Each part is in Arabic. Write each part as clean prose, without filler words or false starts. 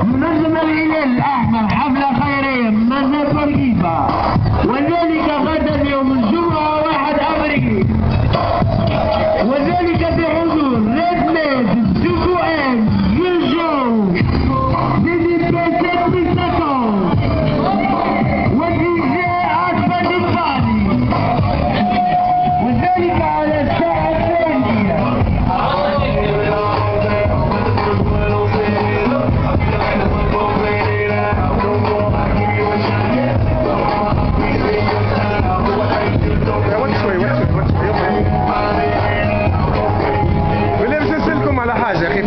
منظم الهلال الأحمر حفلة خيرية بمنزل بورقيبة، وذلك غدا يوم الجمعة 1 أبريل، وذلك بحضور ريد ميد سكوان يوجو ديدي بيسات بيساكو وديجي عاصفة الفاني، وذلك على الساعة الثانية.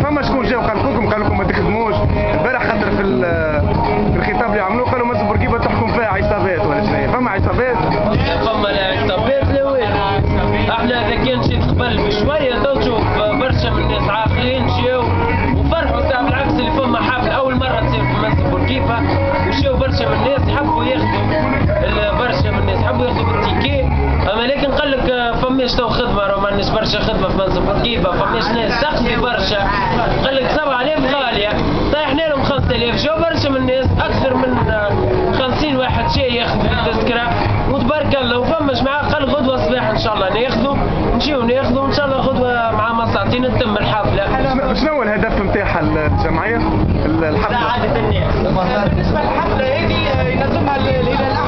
فما شكون جاو قال لكم ما تخدموش البارح، خاطر في الخطاب اللي عملوه قالوا منزل بورقيبه تحكم فيها عصابات ولا شنو؟ فما عصابات؟ فما لا عصابات لا والو. احنا اذا كان شي قبل بشويه تو تشوف برشا من الناس عاقلين جاو وفرحوا ساعه، بالعكس اللي فما حفله اول مره تصير في منزل بورقيبه وجاو برشا من الناس حبوا ياخذوا، برشا من الناس حبوا ياخذوا بالتيكي. اما لكن قال لك فماش تو خدمه، راه ما عندناش برشا خدمه في منزل بورقيبه، فماش ناس تخدم برشا. قال لك 7000 غاليه، طيحنا لهم 5000، جاو برشا من الناس اكثر من 50 واحد جاي ياخذ التذكره وتبارك الله. وفما جماعه قال غدوه صباح ان شاء الله ناخذوا، نجيو ناخذوا ان شاء الله غدوه مع ساعتين تتم الحفله. شنو هو الهدف نتاعها الجمعيه الحفله؟ سعاده الناس. بالنسبه للحفله هذه ينظمها الهلال